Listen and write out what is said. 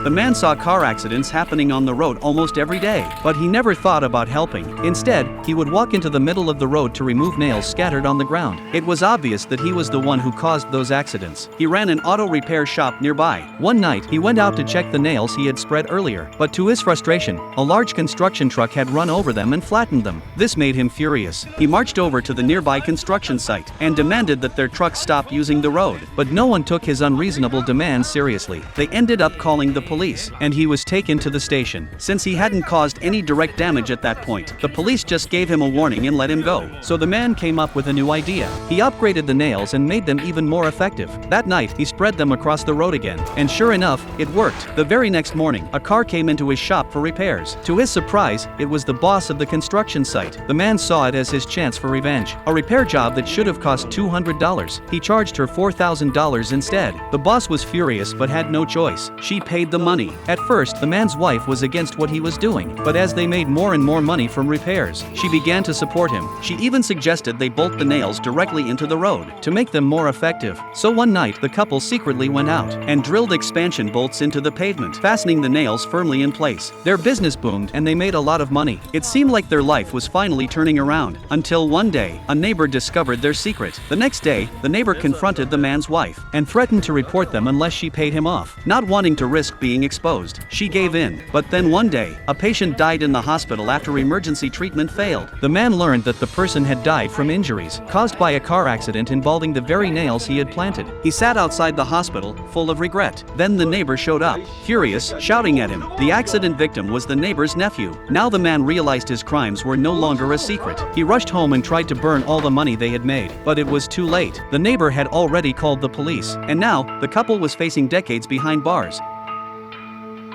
The man saw car accidents happening on the road almost every day, but he never thought about helping. Instead, he would walk into the middle of the road to remove nails scattered on the ground. It was obvious that he was the one who caused those accidents. He ran an auto repair shop nearby. One night, he went out to check the nails he had spread earlier, but to his frustration, a large construction truck had run over them and flattened them. This made him furious. He marched over to the nearby construction site and demanded that their truck stop using the road, but no one took his unreasonable demands seriously. They ended up calling the police, and he was taken to the station. Since he hadn't caused any direct damage at that point, the police just gave him a warning and let him go. So the man came up with a new idea. He upgraded the nails and made them even more effective. That night, he spread them across the road again, and sure enough, it worked. The very next morning, a car came into his shop for repairs. To his surprise, it was the boss of the construction site. The man saw it as his chance for revenge. A repair job that should have cost $200. He charged her $4,000 instead. The boss was furious but had no choice. She paid the money. At first, the man's wife was against what he was doing, but as they made more and more money from repairs, she began to support him. She even suggested they bolt the nails directly into the road to make them more effective. So one night, the couple secretly went out and drilled expansion bolts into the pavement, fastening the nails firmly in place. Their business boomed and they made a lot of money. It seemed like their life was finally turning around, until one day, a neighbor discovered their secret. The next day, the neighbor confronted the man's wife and threatened to report them unless she paid him off. Not wanting to risk being exposed, she gave in. But then one day, a patient died in the hospital after emergency treatment failed. The man learned that the person had died from injuries caused by a car accident involving the very nails he had planted. He sat outside the hospital, full of regret. Then the neighbor showed up, furious, shouting at him. The accident victim was the neighbor's nephew. Now the man realized his crimes were no longer a secret. He rushed home and tried to burn all the money they had made, but it was too late. The neighbor had already called the police, and now, the couple was facing decades behind bars.